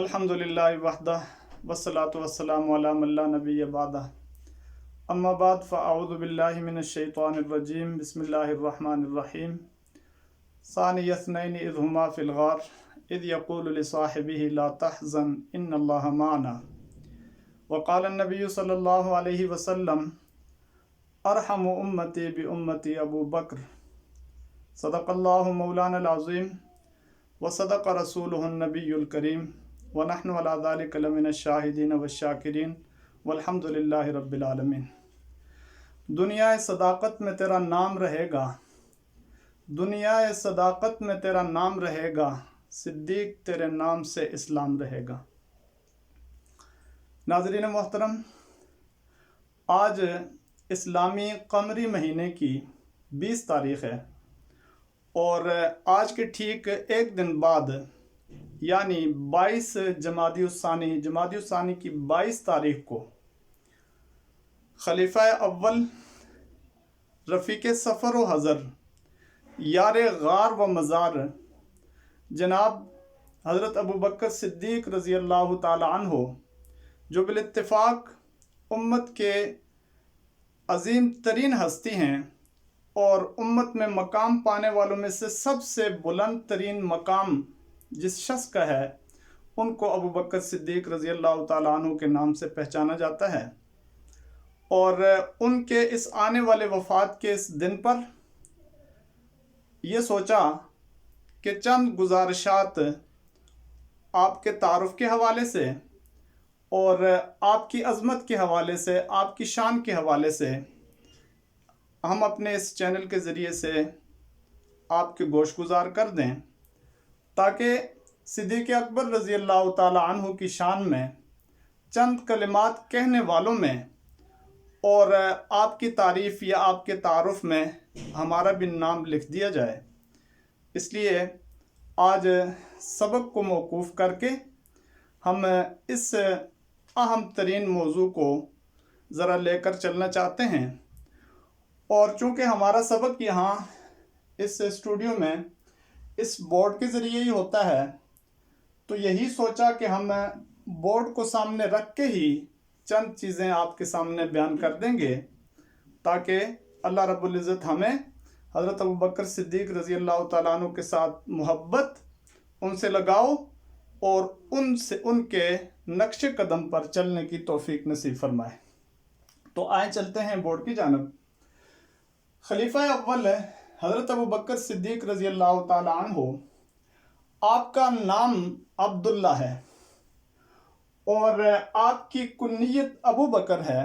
الحمدللہ وحدہ والصلاة والسلام علی من لا نبی بعدہ اما بعد فاعوذ باللہ من الشیطان الرجیم بسم اللہ الرحمن الرحیم ثانی اثنین اذ ہما فی الغار اذ یقول لصاحبہ لا تحزن ان اللہ معنا وقال النبی صلی اللہ علیہ وسلم ارحم امتی بامتی ابو بکر صدق اللہ مولانا العظیم وصدق رسولہ النبی الکریم ونحن علی ذلک لمن الشاہدین والشاکرین والحمد للہ رب العالمین۔ دنیا صداقت میں تیرا نام رہے گا، دنیا صداقت میں تیرا نام رہے گا، صدیق تیرے نام سے اسلام رہے گا۔ ناظرین محترم، آج اسلامی قمری مہینے کی 20 تاریخ ہے اور آج کے ٹھیک ایک دن بعد یعنی 22 جمادی الثانی کی 22 تاریخ کو خلیفہ اول رفیق سفر و حضر یار غار و مزار جناب حضرت ابو بکر صدیق رضی اللہ تعالی عنہ، جو بالاتفاق امت کے عظیم ترین ہستی ہیں اور امت میں مقام پانے والوں میں سے سب سے بلند ترین مقام جس شخص کا ہے، ان کو ابو بکر صدیق رضی اللہ تعالیٰ عنہ کے نام سے پہچانا جاتا ہے۔ اور ان کے اس آنے والے وفات کے اس دن پر یہ سوچا کہ چند گزارشات آپ کے تعارف کے حوالے سے اور آپ کی عظمت کے حوالے سے، آپ کی شان کے حوالے سے ہم اپنے اس چینل کے ذریعے سے آپ کے گوش گزار کر دیں، تاکہ صدیق اکبر رضی اللہ تعالی عنہ کی شان میں چند کلمات کہنے والوں میں اور آپ کی تعریف یا آپ کے تعارف میں ہمارا بھی نام لکھ دیا جائے۔ اس لیے آج سبق کو موقوف کر کے ہم اس اہم ترین موضوع کو ذرا لے کر چلنا چاہتے ہیں، اور چونکہ ہمارا سبق یہاں اس اسٹوڈیو میں اس بورڈ کے ذریعے ہی ہوتا ہے، تو یہی سوچا کہ ہم بورڈ کو سامنے رکھ کے ہی چند چیزیں آپ کے سامنے بیان کر دیں گے، تاکہ اللہ رب العزت ہمیں حضرت ابو بکر صدیق رضی اللہ تعالیٰ عنہ کے ساتھ محبت، ان سے لگاؤ اور ان کے نقش قدم پر چلنے کی توفیق نصیب فرمائے۔ تو آئیں چلتے ہیں بورڈ کی جانب۔ خلیفہ اول حضرت ابو بکر صدیق رضی اللہ تعالیٰ عنہ، آپ کا نام عبداللہ ہے اور آپ کی کنیت ابو بکر ہے،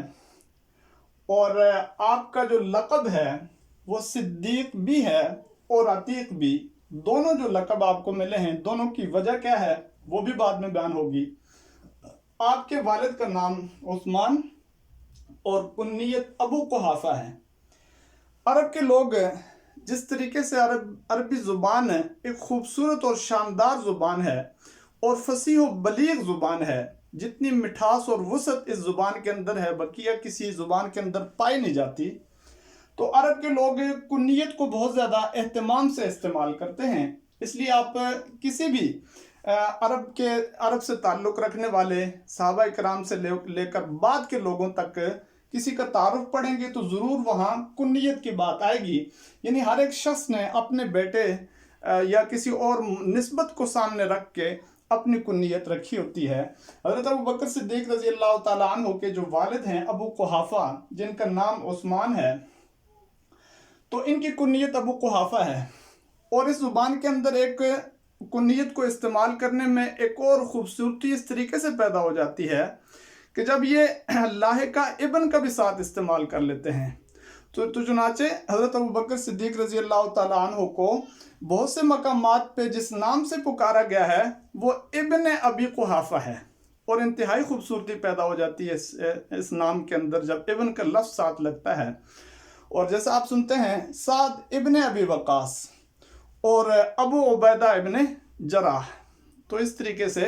اور آپ کا جو لقب ہے وہ صدیق بھی ہے اور عتیق بھی۔ دونوں جو لقب آپ کو ملے ہیں، دونوں کی وجہ کیا ہے وہ بھی بعد میں بیان ہوگی۔ آپ کے والد کا نام عثمان اور کنیت ابو قحافہ ہے۔ عرب کے لوگ جس طریقے سے عربی زبان ایک خوبصورت اور شاندار زبان ہے اور فصیح و بلیغ زبان ہے، جتنی مٹھاس اور وسعت اس زبان کے اندر ہے بقیہ کسی زبان کے اندر پائی نہیں جاتی، تو عرب کے لوگ کنیت کو بہت زیادہ اہتمام سے استعمال کرتے ہیں۔ اس لیے آپ کسی بھی عرب سے تعلق رکھنے والے صحابہ کرام سے لے کر بعد کے لوگوں تک کسی کا تعارف پڑھیں گے تو ضرور وہاں کنیت کی بات آئے گی، یعنی ہر ایک شخص نے اپنے بیٹے یا کسی اور نسبت کو سامنے رکھ کے اپنی کنیت رکھی ہوتی ہے۔ حضرت ابو بکر صدیق رضی اللہ تعالیٰ عنہ کے جو والد ہیں ابو قحافہ، جن کا نام عثمان ہے، تو ان کی کنیت ابو قحافہ ہے۔ اور اس زبان کے اندر ایک کنیت کو استعمال کرنے میں ایک اور خوبصورتی اس طریقے سے پیدا ہو جاتی ہے کہ جب یہ لاحقہ ابن کا بھی ساتھ استعمال کر لیتے ہیں، تو چنانچہ حضرت ابو بکر صدیق رضی اللہ تعالیٰ عنہ کو بہت سے مقامات پہ جس نام سے پکارا گیا ہے وہ ابن ابی قحافہ ہے، اور انتہائی خوبصورتی پیدا ہو جاتی ہے اس نام کے اندر جب ابن کا لفظ ساتھ لگتا ہے۔ اور جیسا آپ سنتے ہیں سعد ابن ابی وقاص اور ابو عبیدہ ابن جراح، تو اس طریقے سے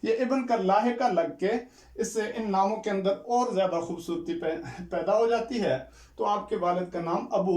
یہ ابن کا لاحقہ لگ کے اس سے ان ناموں کے اندر اور زیادہ خوبصورتی پیدا ہو جاتی ہے۔ تو آپ کے والد کا نام ابو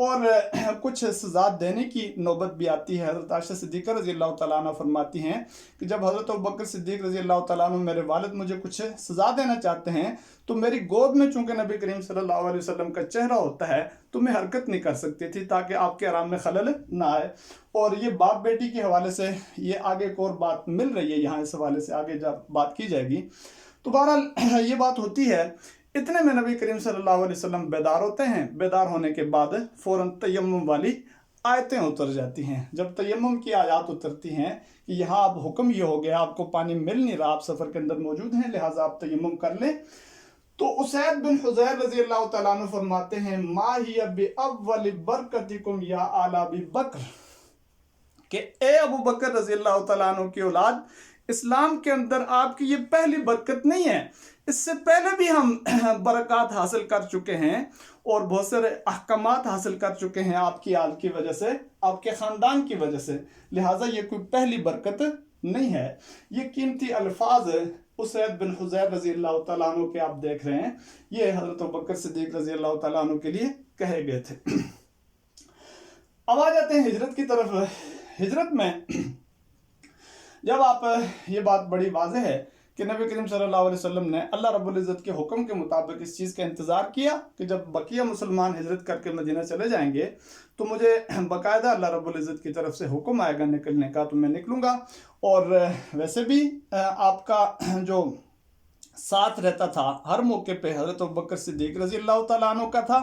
اور کچھ سزا دینے کی نوبت بھی آتی ہے۔ حضرت عائشہ صدیقہ رضی اللہ تعالیٰ عنہ فرماتی ہیں کہ جب حضرت ابوبکر صدیق رضی اللہ تعالیٰ عنہ میرے والد مجھے کچھ سزا دینا چاہتے ہیں تو میری گود میں چونکہ نبی کریم صلی اللہ علیہ وسلم کا چہرہ ہوتا ہے تو میں حرکت نہیں کر سکتی تھی تاکہ آپ کے آرام میں خلل نہ آئے۔ اور یہ باپ بیٹی کے حوالے سے یہ آگے ایک اور بات مل رہی ہے، یہاں اس حوالے سے آگے جب بات کی جائے گی۔ تو بہرحال یہ بات ہوتی ہے، اتنے میں نبی کریم صلی اللہ علیہ وسلم بیدار ہوتے ہیں۔ بیدار ہونے کے بعد فوراً تیمم والی آیتیں اتر جاتی ہیں۔ جب تیمم کی آیات اترتی ہیں کہ یہاں اب حکم یہ ہو گیا، آپ کو پانی مل نہیں رہا، آپ سفر کے اندر موجود ہیں، لہٰذا آپ تیمم کر لیں، تو اسید بن حضیر رضی اللہ تعالیٰ عنہ فرماتے ہیں ما ہی بأول برکتکم یا آل ابی بکر، کہ اے ابو بکر رضی اللہ تعالیٰ عنہ کی اولاد، اسلام کے اندر آپ کی یہ پہلی برکت نہیں ہے، اس سے پہلے بھی ہم برکات حاصل کر چکے ہیں اور بہت سارے احکامات حاصل کر چکے ہیں آپ کی آل کی وجہ سے، آپ کے خاندان کی وجہ سے، لہٰذا یہ کوئی پہلی برکت نہیں ہے۔ یہ قیمتی الفاظ اسید بن حضیر رضی اللہ تعالیٰ عنہ کے آپ دیکھ رہے ہیں، یہ حضرت ابوبکر صدیق رضی اللہ تعالیٰ عنہ کے لیے کہے گئے تھے۔ اب آ جاتے ہیں ہجرت کی طرف۔ ہجرت میں جب آپ یہ بات بڑی واضح ہے کہ نبی کریم صلی اللہ علیہ وسلم نے اللہ رب العزت کے حکم کے مطابق اس چیز کا انتظار کیا کہ جب بقیہ مسلمان ہجرت کر کے مدینہ چلے جائیں گے تو مجھے باقاعدہ اللہ رب العزت کی طرف سے حکم آئے گا نکلنے کا، تو میں نکلوں گا۔ اور ویسے بھی آپ کا جو ساتھ رہتا تھا ہر موقع پہ حضرت ابوبکر صدیق رضی اللہ تعالیٰ عنہ کا تھا،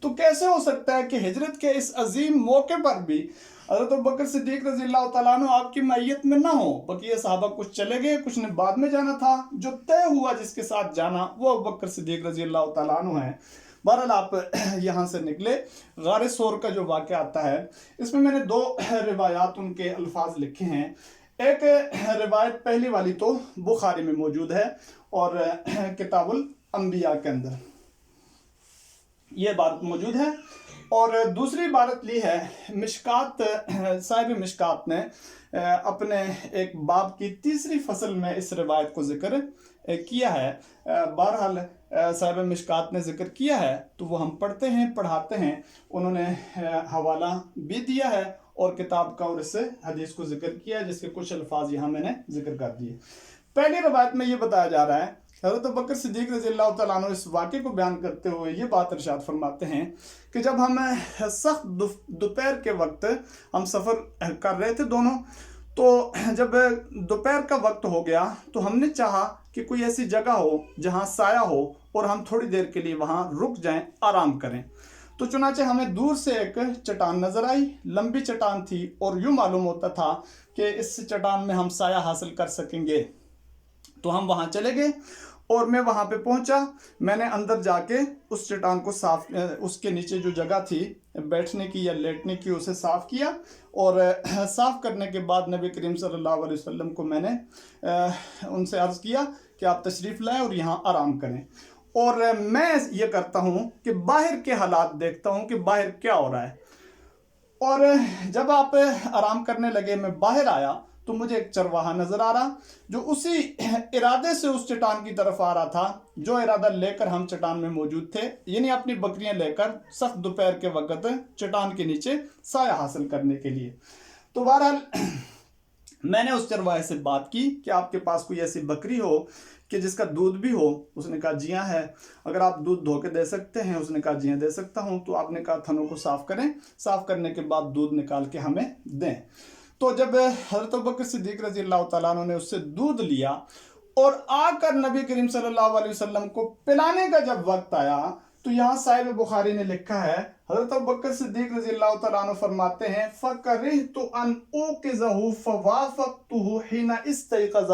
تو کیسے ہو سکتا ہے کہ ہجرت کے اس عظیم موقع پر بھی حضرت ابوبکر صدیق رضی اللہ تعالیٰ عنہ آپ کی معیت میں نہ ہو؟ بقیہ صحابہ کچھ چلے گئے، کچھ نے بعد میں جانا تھا، جو طے ہوا جس کے ساتھ جانا وہ ابوبکر صدیق رضی اللہ تعالیٰ عنہ ہے۔ بہرحال آپ یہاں سے نکلے۔ غار ثور کا جو واقعہ آتا ہے اس میں نے 2 روایات ان کے الفاظ لکھے ہیں۔ ایک روایت پہلی والی تو بخاری میں موجود ہے اور کتاب الانبیاء کے اندر یہ بات موجود ہے، اور دوسری عبارت لی ہے مشکات، صاحب مشکات نے اپنے ایک باب کی 3 فصل میں اس روایت کو ذکر کیا ہے۔ بہرحال صاحب مشکات نے ذکر کیا ہے تو وہ ہم پڑھتے ہیں، پڑھاتے ہیں، انہوں نے حوالہ بھی دیا ہے اور کتاب کا اور اس سے حدیث کو ذکر کیا ہے، جس کے کچھ الفاظ یہاں میں نے ذکر کر دیے۔ پہلی روایت میں یہ بتایا جا رہا ہے، حضرت ابوبکر صدیق رضی اللہ تعالیٰ عنہ اس واقعے کو بیان کرتے ہوئے یہ بات ارشاد فرماتے ہیں کہ جب ہم سخت دوپہر کے وقت ہم سفر کر رہے تھے دونوں، تو جب دوپہر کا وقت ہو گیا تو ہم نے چاہا کہ کوئی ایسی جگہ ہو جہاں سایہ ہو اور ہم تھوڑی دیر کے لیے وہاں رک جائیں، آرام کریں۔ تو چنانچہ ہمیں دور سے ایک چٹان نظر آئی، لمبی چٹان تھی اور یوں معلوم ہوتا تھا کہ اس چٹان میں ہم سایہ حاصل کر سکیں گے، تو ہم وہاں چلے گئے اور میں وہاں پہ پہنچا۔ میں نے اندر جا کے اس چٹان کو صاف، اس کے نیچے جو جگہ تھی بیٹھنے کی یا لیٹنے کی، اسے صاف کیا، اور صاف کرنے کے بعد نبی کریم صلی اللہ علیہ وسلم کو میں نے ان سے عرض کیا کہ آپ تشریف لائیں اور یہاں آرام کریں۔ اور میں یہ کرتا ہوں کہ باہر کے حالات دیکھتا ہوں کہ باہر کیا ہو رہا ہے، اور جب آپ آرام کرنے لگے میں باہر آیا تو مجھے ایک چرواہا نظر آ رہا جو اسی ارادے سے اس چٹان کی طرف آ رہا تھا جو ارادہ لے کر ہم چٹان میں موجود تھے، یعنی اپنی بکریاں لے کر سخت دوپہر کے وقت چٹان کے نیچے سایہ حاصل کرنے کے لیے۔ تو بہرحال میں نے اس چرواہے سے بات کی کہ آپ کے پاس کوئی ایسی بکری ہو کہ جس کا دودھ بھی ہو؟ اس نے کہا جی ہاں ہے۔ اگر آپ دودھ دھو کے دے سکتے ہیں؟ اس نے کہا جی ہاں دے سکتا ہوں۔ تو آپ نے کہا تھنوں کو صاف کریں، صاف کرنے کے بعد دودھ نکال کے ہمیں دیں۔ تو جب حضرت ابوبکر صدیق رضی اللہ تعالیٰ عنہ نے اس سے دودھ لیا اور آ کر نبی کریم صلی اللہ علیہ وسلم کو پلانے کا جب وقت آیا، تو یہاں صاحب بخاری نے لکھا ہے، حضرت ابوبکر صدیق رضی اللہ تعالیٰ عنہ فرماتے ہیں فَكَرِهْتُ أَنْ أُوقِظَهُ فَوَافَقْتُهُ حِينَ اسْتَيْقَظَ،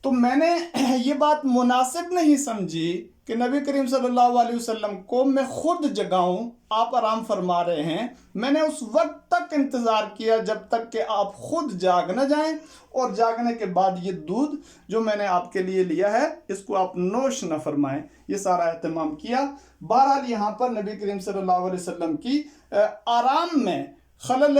تو میں نے یہ بات مناسب نہیں سمجھی کہ نبی کریم صلی اللہ علیہ وسلم کو میں خود جگاؤں، آپ آرام فرما رہے ہیں، میں نے اس وقت تک انتظار کیا جب تک کہ آپ خود جاگ نہ جائیں، اور جاگنے کے بعد یہ دودھ جو میں نے آپ کے لیے لیا ہے اس کو آپ نوش نہ فرمائیں۔ یہ سارا اہتمام کیا۔ بہرحال یہاں پر نبی کریم صلی اللہ علیہ وسلم کی آرام میں خلل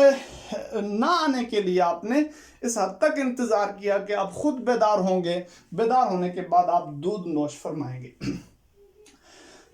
نہ آنے کے لیے آپ نے اس حد تک انتظار کیا کہ آپ خود بیدار ہوں گے، بیدار ہونے کے بعد آپ دودھ نوش فرمائیں گے۔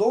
2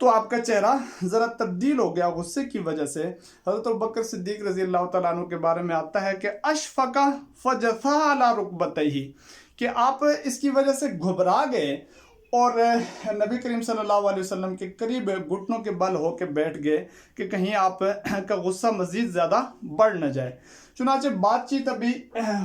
تو آپ کا چہرہ ذرا تبدیل ہو گیا غصے کی وجہ سے۔ حضرت ابوبکر صدیق رضی اللہ تعالیٰ عنہ کے بارے میں آتا ہے کہ اشفق فجثا علی رکبتیہ، کہ آپ اس کی وجہ سے گھبرا گئے اور نبی کریم صلی اللہ علیہ وسلم کے قریب گھٹنوں کے بل ہو کے بیٹھ گئے کہ کہیں آپ کا غصہ مزید زیادہ بڑھ نہ جائے۔ چنانچہ بات چیت ابھی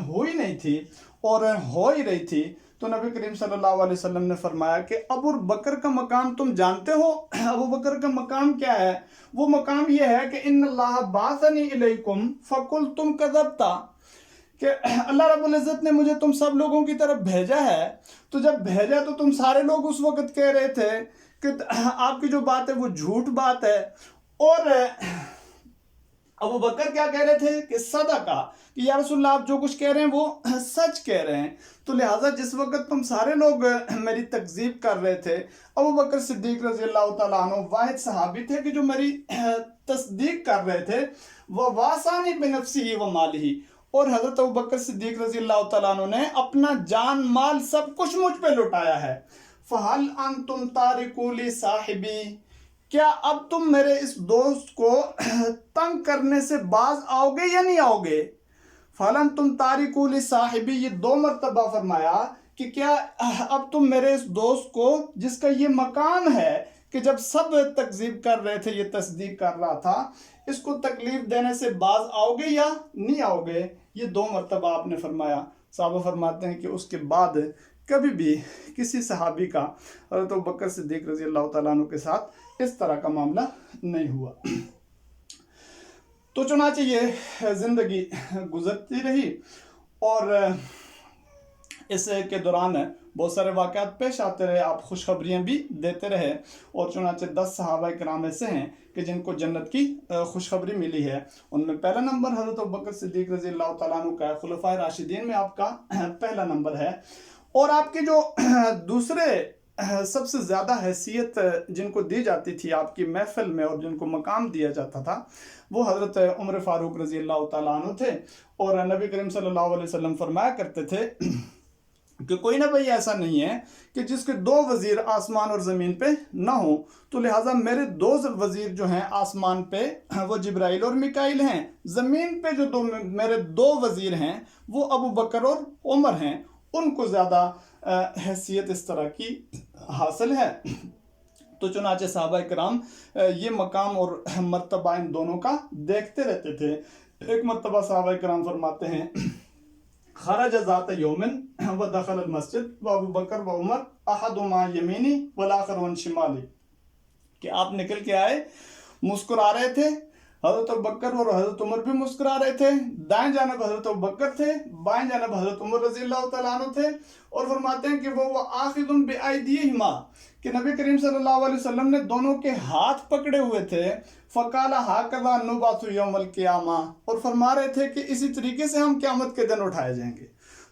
ہوئی نہیں تھی اور ہو ہی رہی تھی تو نبی کریم صلی اللہ علیہ وسلم نے فرمایا کہ ابو بکر کا مقام تم جانتے ہو؟ ابو بکر کا مقام کیا ہے؟ وہ مقام یہ ہے کہ ان اللہ بعثنی الیکم فقلتم کذبتا، کہ اللہ رب العزت نے مجھے تم سب لوگوں کی طرف بھیجا ہے، تو جب بھیجا تو تم سارے لوگ اس وقت کہہ رہے تھے کہ آپ کی جو بات ہے وہ جھوٹ بات ہے، اور ابو بکر کیا کہہ رہے تھے کہ صدقہ، کہ یا رسول اللہ آپ جو کچھ کہہ رہے ہیں وہ سچ کہہ رہے ہیں۔ تو لہٰذا جس وقت تم سارے لوگ میری تکذیب کر رہے تھے، ابو بکر صدیق رضی اللہ تعالیٰ عنہ واحد صحابی تھے کہ جو میری تصدیق کر رہے تھے، وَوَاسَانِي بِنَفْسِهِ وَمَالِهِ، اور حضرت ابوبکر صدیق رضی اللہ تعالیٰ عنہ نے اپنا جان مال سب کچھ مجھ پہ لٹایا ہے۔ فَهَلْ أَنْتُمْ تَارِكُوا لِي صَاحِبِي، کیا اب تم میرے اس دوست کو تنگ کرنے سے باز آؤ گے یا نہیں آؤ گے؟ فَلَنْ تُمْ تَارِكُوا لِي صَاحِبِي، یہ 2 مرتبہ فرمایا کہ کیا اب تم میرے اس دوست کو، جس کا یہ مقام ہے کہ جب سب تکذیب کر رہے تھے یہ تصدیق کر رہا تھا، اس کو تکلیف دینے سے باز آؤ گے یا نہیں آؤ گے؟ یہ 2 مرتبہ آپ نے فرمایا۔ صحابہ فرماتے ہیں کہ اس کے بعد کبھی بھی کسی صحابی کا حضرت ابوبکر صدیق رضی اللہ تعالیٰ عنہ کے ساتھ اس طرح کا معاملہ نہیں ہوا۔ تو چنانچہ یہ زندگی گزرتی رہی اور اس کے دوران بہت سارے واقعات پیش آتے رہے، آپ خوشخبریاں بھی دیتے رہے، اور چنانچہ 10 صحابہ کرام ایسے ہیں کہ جن کو جنت کی خوشخبری ملی ہے۔ ان میں پہلا نمبر حضرت ابوبکر صدیق رضی اللہ تعالیٰ عنہ کا ہے، خلفائے راشدین میں آپ کا پہلا نمبر ہے۔ اور آپ کے جو دوسرے سب سے زیادہ حیثیت جن کو دی جاتی تھی آپ کی محفل میں اور جن کو مقام دیا جاتا تھا، وہ حضرت عمر فاروق رضی اللہ تعالیٰ عنہ تھے۔ اور نبی کریم صلی اللہ علیہ وسلم فرمایا کرتے تھے کہ کوئی نہ بھئی ایسا نہیں ہے کہ جس کے 2 وزیر آسمان اور زمین پہ نہ ہوں، تو لہٰذا میرے 2 وزیر جو ہیں آسمان پہ وہ جبرائیل اور میکائیل ہیں، زمین پہ جو میرے 2 وزیر ہیں وہ ابو بکر اور عمر ہیں، ان کو زیادہ حیثیت اس طرح کی حاصل ہے۔ تو چنانچہ صحابہ کرام یہ مقام اور مرتبہ ان دونوں کا دیکھتے رہتے تھے۔ ایک مرتبہ صحابہ کرام فرماتے ہیں خرج ذات یومن ودخل المسجد وابو بکر و عمر احدہما یمینی والآخر عن شمالی، کہ آپ نکل کے آئے، مسکرا رہے تھے، حضرت ابوبکر اور حضرت عمر بھی مسکرا رہے تھے، دائیں جانب حضرت ابوبکر تھے، بائیں جانب حضرت عمر رضی اللہ تعالیٰ عنہ تھے، اور فرماتے ہیں کہ وہ آخذ بأیدیہما، کہ نبی کریم صلی اللہ علیہ وسلم نے دونوں کے ہاتھ پکڑے ہوئے تھے، فقال ھکذا نبعث یوم القیامہ، اور فرما رہے تھے کہ اسی طریقے سے ہم قیامت کے دن اٹھائے جائیں گے۔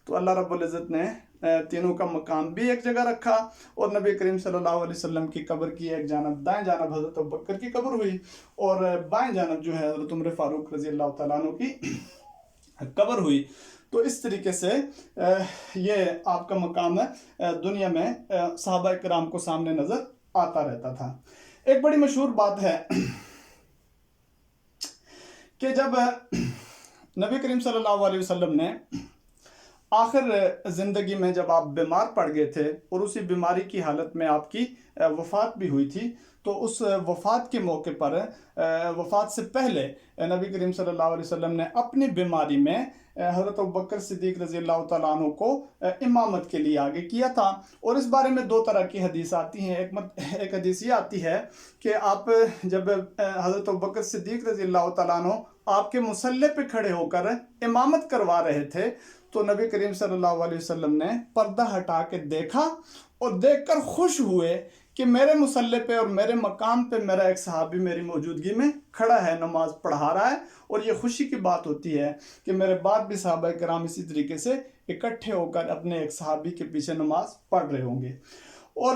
تو اللہ رب العزت نے تینوں کا مقام بھی ایک جگہ رکھا، اور نبی کریم صلی اللہ علیہ وسلم کی قبر کی ایک جانب، دائیں جانب حضرت ابوبکر کی قبر ہوئی، اور بائیں جانب جو ہے حضرت عمر فاروق رضی اللہ تعالیٰ عنہ کی قبر ہوئی۔ تو اس طریقے سے یہ آپ کا مقام دنیا میں صحابہ کرام کو سامنے نظر آتا رہتا تھا۔ ایک بڑی مشہور بات ہے کہ جب نبی کریم صلی اللہ علیہ وسلم نے آخر زندگی میں جب آپ بیمار پڑ گئے تھے اور اسی بیماری کی حالت میں آپ کی وفات بھی ہوئی تھی، تو اس وفات کے موقع پر وفات سے پہلے نبی کریم صلی اللہ علیہ وسلم نے اپنی بیماری میں حضرت ابوبکر صدیق رضی اللہ تعالیٰ عنہ کو امامت کے لیے آگے کیا تھا۔ اور اس بارے میں 2 طرح کی حدیث آتی ہیں۔ ایک حدیث یہ آتی ہے کہ آپ جب حضرت ابوبکر صدیق رضی اللہ تعالیٰ عنہ آپ کے مصلی پہ کھڑے ہو کر امامت کروا رہے تھے، تو نبی کریم صلی اللہ علیہ وسلم نے پردہ ہٹا کے دیکھا اور دیکھ کر خوش ہوئے کہ میرے مصلی پہ اور میرے مقام پہ میرا ایک صحابی میری موجودگی میں کھڑا ہے، نماز پڑھا رہا ہے، اور یہ خوشی کی بات ہوتی ہے کہ میرے بعد بھی صحابہ کرام اسی طریقے سے اکٹھے ہو کر اپنے ایک صحابی کے پیچھے نماز پڑھ رہے ہوں گے۔ اور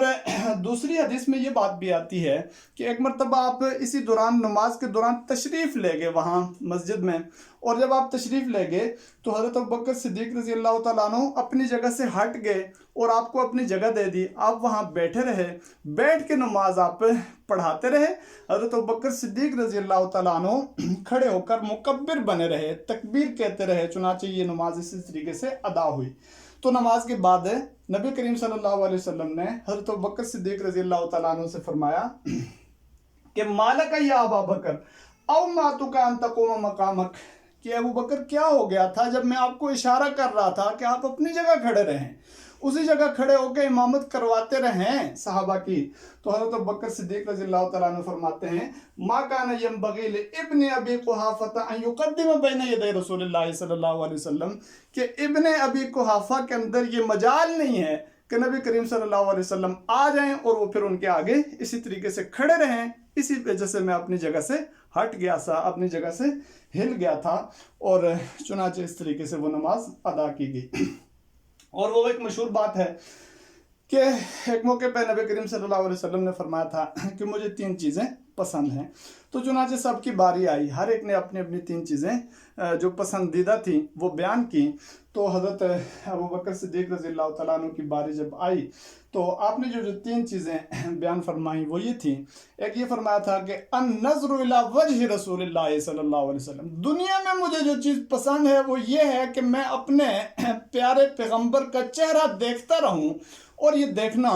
دوسری حدیث میں یہ بات بھی آتی ہے کہ ایک مرتبہ آپ اسی دوران نماز کے دوران تشریف لے گئے وہاں مسجد میں، اور جب آپ تشریف لے گئے تو حضرت ابوبکر صدیق رضی اللہ تعالیٰ عنہ اپنی جگہ سے ہٹ گئے اور آپ کو اپنی جگہ دے دی، آپ وہاں بیٹھے رہے، بیٹھ کے نماز آپ پڑھاتے رہے۔ حضرت ابوبکر صدیق رضی اللہ تعالیٰ عنہ کھڑے ہو کر مکبر بنے رہے، تکبیر کہتے رہے، چنانچہ یہ نماز اسی طریقے سے ادا ہوئی۔ تو نماز کے بعد نبی کریم صلی اللہ علیہ وسلم نے حضرت ابوبکر صدیق رضی اللہ تعالیٰ عنہ سے فرمایا کہ مالک یا ابا بکر او ماتک ان تقوم مقامک، کہ ابو بکر کیا ہو گیا تھا جب میں آپ کو اشارہ کر رہا تھا کہ آپ اپنی جگہ کھڑے رہیں، اسی جگہ کھڑے ہو کے امامت کرواتے رہیں صحابہ کی۔ تو حضرت ابوبکر صدیق رضی اللہ تعالیٰ عنہ فرماتے ہیں ما کان ینبغی لابن ابی قحافہ ان یقدم بین یدی رسول اللہ صلی اللہ علیہ وسلم، کہ ابن ابی قحافہ کے اندر یہ مجال نہیں ہے کہ نبی کریم صلی اللہ علیہ وسلم آ جائیں اور وہ پھر ان کے آگے اسی طریقے سے کھڑے رہیں۔ اسی وجہ سے میں اپنی جگہ سے ہٹ گیا تھا، اپنی جگہ سے ہل گیا تھا، اور چنانچہ اس طریقے سے وہ نماز ادا کی گئی۔ اور وہ ایک مشہور بات ہے کہ ایک موقع پہ نبی کریم صلی اللہ علیہ وسلم نے فرمایا تھا کہ مجھے 3 چیزیں پسند ہیں، تو چنانچہ سب کی باری آئی، ہر ایک نے اپنی اپنی 3 چیزیں جو پسندیدہ تھیں وہ بیان کی۔ تو حضرت ابوبکر صدیق رضی اللہ تعالیٰ عنہ کی باری جب آئی تو آپ نے جو 3 چیزیں بیان فرمائیں وہ یہ تھیں، ایک یہ فرمایا تھا کہ النظر الی وجہ رسول اللہ صلی اللہ علیہ وسلم، دنیا میں مجھے جو چیز پسند ہے وہ یہ ہے کہ میں اپنے پیارے پیغمبر کا چہرہ دیکھتا رہوں، اور یہ دیکھنا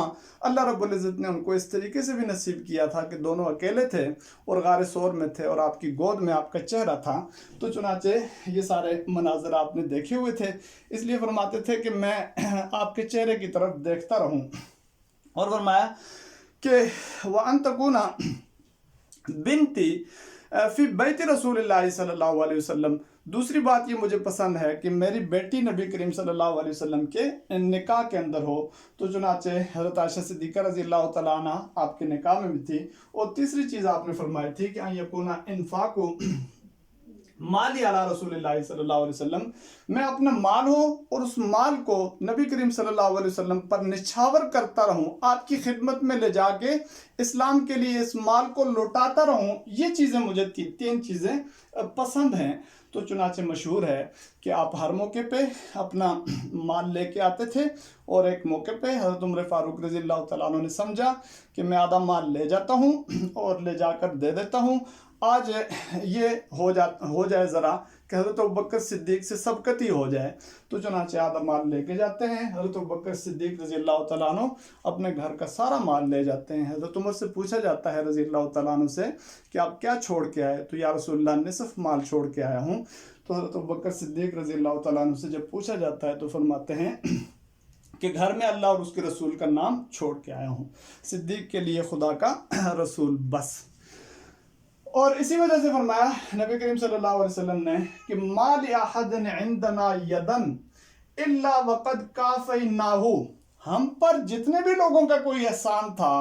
اللہ رب العزت نے ان کو اس طریقے سے بھی نصیب کیا تھا کہ دونوں اکیلے تھے اور غار ثور میں تھے اور آپ کی گود میں آپ کا چہرہ تھا، تو چنانچہ یہ سارے مناظر آپ نے دیکھے ہوئے تھے، اس لیے فرماتے تھے کہ میں آپ کے چہرے کی طرف دیکھتا رہوں۔ اور فرمایا کہ وَأَن تَكُونَ بِنْتِي فی بیت رسول اللہ صلی اللہ علیہ وسلم، دوسری بات یہ مجھے پسند ہے کہ میری بیٹی نبی کریم صلی اللہ علیہ وسلم کے نکاح کے اندر ہو، تو چنانچہ حضرت عائشہ صدیقہ رضی اللہ تعالیٰ عنہ آپ کے نکاح میں بھی تھی۔ اور تیسری چیز آپ نے فرمائی تھی کہ ان یکون انفاق مالی علی رسول اللہ صلی اللہ علیہ وسلم، میں اپنا مال ہو اور اس مال کو نبی کریم صلی اللہ علیہ وسلم پر نچھاور کرتا رہوں، آپ کی خدمت میں لے جا کے اسلام کے لیے اس مال کو لوٹاتا رہوں، یہ چیزیں مجھے 3 چیزیں پسند ہیں۔ تو چنانچہ مشہور ہے کہ آپ ہر موقع پہ اپنا مال لے کے آتے تھے، اور ایک موقع پہ حضرت عمر فاروق رضی اللہ تعالیٰ عنہ نے سمجھا کہ میں آدھا مال لے جاتا ہوں اور لے جا کر دے دیتا ہوں، آج یہ ہو جائے ذرا کہ حضرت ابوبکر صدیق سے سبقت ہی ہو جائے، تو چنانچہ آدھا مال لے کے جاتے ہیں۔ حضرت ابوبکر صدیق رضی اللہ تعالیٰ عنہ اپنے گھر کا سارا مال لے جاتے ہیں۔ حضرت عمر سے پوچھا جاتا ہے رضی اللہ تعالیٰ عنہ سے کہ آپ کیا چھوڑ کے آئے؟ تو یا رسول اللہ نصف مال چھوڑ کے آیا ہوں۔ تو حضرت ابوبکر صدیق رضی اللہ تعالیٰ عنہ سے جب پوچھا جاتا ہے تو فرماتے ہیں کہ گھر میں اللہ اور اس کے رسول کا نام چھوڑ کے آیا ہوں، صدیق کے لیے خدا کا رسول بس۔ اور اسی وجہ سے فرمایا نبی کریم صلی اللہ علیہ وسلم نے کہ ما لأحد عندنا یدن الا وقد کافیناہ، ہم پر جتنے بھی لوگوں کا کوئی احسان تھا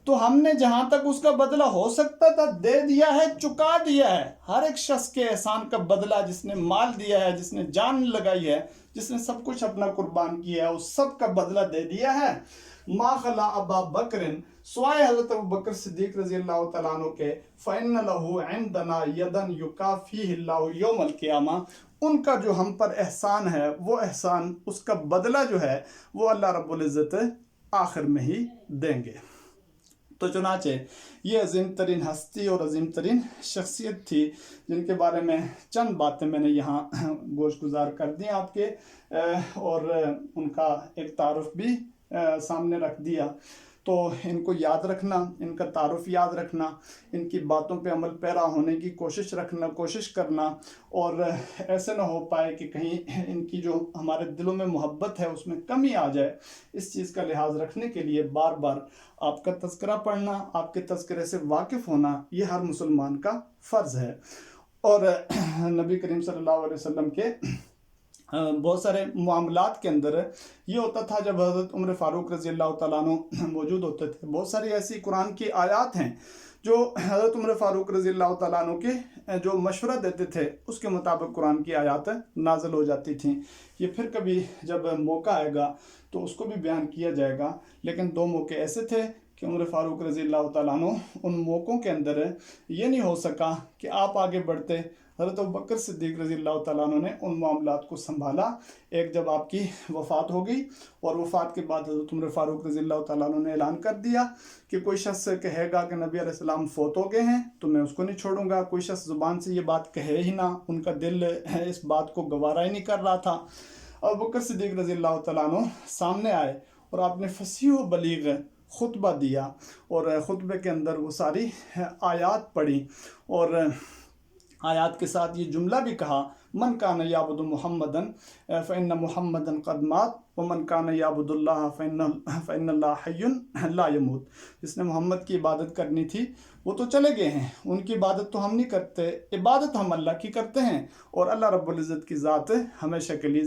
تو ہم نے جہاں تک اس کا بدلہ ہو سکتا تھا دے دیا ہے، چکا دیا ہے۔ ہر ایک شخص کے احسان کا بدلہ، جس نے مال دیا ہے، جس نے جان لگائی ہے، جس نے سب کچھ اپنا قربان کیا ہے، اس سب کا بدلہ دے دیا ہے۔ ما خلا ابا بکر، سوائے حضرت ابوبکر صدیق رضی اللہ تعالیٰ عنہ کے، فإن له عندنا یدن یکافیہ اللہ یوم القیامہ، ان کا جو ہم پر احسان ہے وہ احسان، اس کا بدلہ جو ہے وہ اللہ رب العزت آخر میں ہی دیں گے۔ تو چنانچہ یہ عظیم ترین ہستی اور عظیم ترین شخصیت تھی جن کے بارے میں چند باتیں میں نے یہاں گوش گزار کر دی آپ کے، اور ان کا ایک تعارف بھی سامنے رکھ دیا۔ تو ان کو یاد رکھنا، ان کا تعارف یاد رکھنا، ان کی باتوں پہ عمل پیرا ہونے کی کوشش کرنا، اور ایسے نہ ہو پائے کہ کہیں ان کی جو ہمارے دلوں میں محبت ہے اس میں کمی آ جائے، اس چیز کا لحاظ رکھنے کے لیے بار بار آپ کا تذکرہ پڑھنا، آپ کے تذکرے سے واقف ہونا، یہ ہر مسلمان کا فرض ہے۔ اور نبی کریم صلی اللہ علیہ وسلم کے بہت سارے معاملات کے اندر یہ ہوتا تھا جب حضرت عمر فاروق رضی اللہ تعالیٰ عنہ موجود ہوتے تھے، بہت ساری ایسی قرآن کی آیات ہیں جو حضرت عمر فاروق رضی اللہ تعالیٰ عنہ کے جو مشورہ دیتے تھے اس کے مطابق قرآن کی آیات نازل ہو جاتی تھیں۔ یہ پھر کبھی جب موقع آئے گا تو اس کو بھی بیان کیا جائے گا، لیکن 2 موقع ایسے تھے کہ عمر فاروق رضی اللہ تعالیٰ عنہ ان موقعوں کے اندر یہ نہیں ہو سکا کہ آپ آگے بڑھتے، حضرت ابوبکر صدیق رضی اللہ تعالیٰ عنہ نے ان معاملات کو سنبھالا۔ ایک جب آپ کی وفات ہو گئی اور وفات کے بعد حضرت عمر فاروق رضی اللہ تعالیٰ عنہ نے اعلان کر دیا کہ کوئی شخص کہے گا کہ نبی علیہ السلام فوت ہو گئے ہیں تو میں اس کو نہیں چھوڑوں گا، کوئی شخص زبان سے یہ بات کہے ہی نہ، ان کا دل اس بات کو گوارا ہی نہیں کر رہا تھا۔ ابوبکر صدیق رضی اللہ تعالیٰ عنہ سامنے آئے اور آپ نے فصیح و بلیغ خطبہ دیا، اور خطبے کے اندر وہ ساری آیات پڑھی، اور آیات کے ساتھ یہ جملہ بھی کہا، من کان یعبد محمدن فإن محمدن قد مات ومن کان یعبد اللہ فإن اللہ حی لا یموت۔ جس نے محمد کی عبادت کرنی تھی وہ تو چلے گئے ہیں، ان کی عبادت تو ہم نہیں کرتے، عبادت ہم اللہ کی کرتے ہیں، اور اللہ رب العزت کی ذات ہمیشہ کے لیے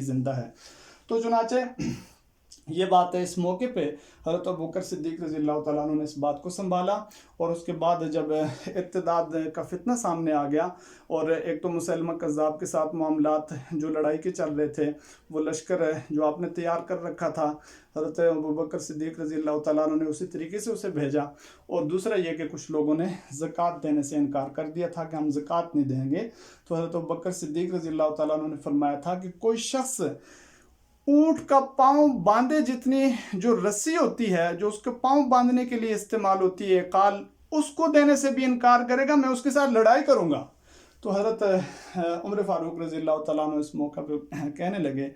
زندہ ہے۔ تو چنانچہ یہ بات ہے، اس موقع پہ حضرت ابوبکر صدیق رضی اللہ تعالیٰ عنہ نے اس بات کو سنبھالا، اور اس کے بعد جب ارتداد کا فتنہ سامنے آ گیا، اور ایک تو مسلمہ کذاب کے ساتھ معاملات جو لڑائی کے چل رہے تھے، وہ لشکر جو آپ نے تیار کر رکھا تھا، حضرت ابوبکر صدیق رضی اللہ تعالیٰ عنہ نے اسی طریقے سے اسے بھیجا، اور دوسرا یہ کہ کچھ لوگوں نے زکوٰۃ دینے سے انکار کر دیا تھا کہ ہم زکوٰۃ نہیں دیں گے۔ تو حضرت ابوبکر صدیق رضی اللہ تعالیٰ عنہ نے فرمایا تھا کہ کوئی شخص اونٹ کا پاؤں باندھے جتنی جو رسی ہوتی ہے، جو اس کے پاؤں باندھنے کے لیے استعمال ہوتی ہے قال، اس کو دینے سے بھی انکار کرے گا، میں اس کے ساتھ لڑائی کروں گا۔ تو حضرت عمر فاروق رضی اللہ تعالیٰ عنہ اس موقع پہ کہنے لگے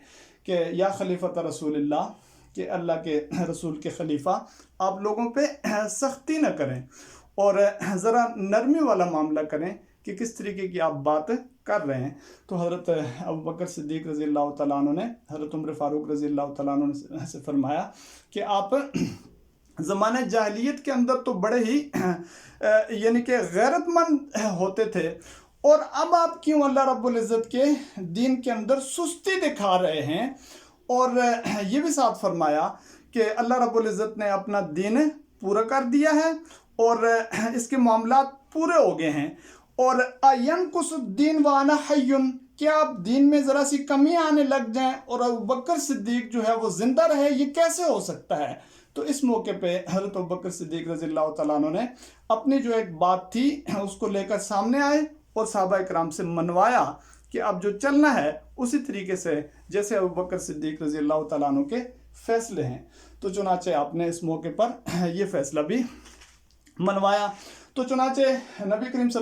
کہ یا خلیفۃ رسول اللہ، کہ اللہ کے رسول کے خلیفہ، آپ لوگوں پہ سختی نہ کریں اور ذرا نرمی والا معاملہ کریں کہ کس طریقے کی آپ بات کر رہے ہیں۔ تو حضرت ابوبکر صدیق رضی اللہ تعالیٰ عنہ نے حضرت عمر فاروق رضی اللہ تعالیٰ عنہ سے فرمایا کہ آپ زمانہ جاہلیت کے اندر تو بڑے ہی یعنی کہ غیرت مند ہوتے تھے، اور اب آپ کیوں اللہ رب العزت کے دین کے اندر سستی دکھا رہے ہیں؟ اور یہ بھی ساتھ فرمایا کہ اللہ رب العزت نے اپنا دین پورا کر دیا ہے اور اس کے معاملات پورے ہو گئے ہیں، اور اَيَنْقُصُ الدِّينُ وَأَنَا حَيٌّ، کیا آپ دین میں ذرا سی کمی آنے لگ جائیں اور ابوبکر صدیق جو ہے وہ زندہ رہے، یہ کیسے ہو سکتا ہے؟ تو اس موقع پہ حضرت ابوبکر صدیق رضی اللہ تعالیٰ عنہ نے اپنی جو ایک بات تھی اس کو لے کر سامنے آئے اور صحابہ کرام سے منوایا کہ اب جو چلنا ہے اسی طریقے سے جیسے ابوبکر صدیق رضی اللہ تعالیٰ عنہ کے فیصلے ہیں۔ تو چنانچہ آپ نے اس موقع پر یہ فیصلہ بھی منوایا۔ تو چنانچہ نبی کریم صلی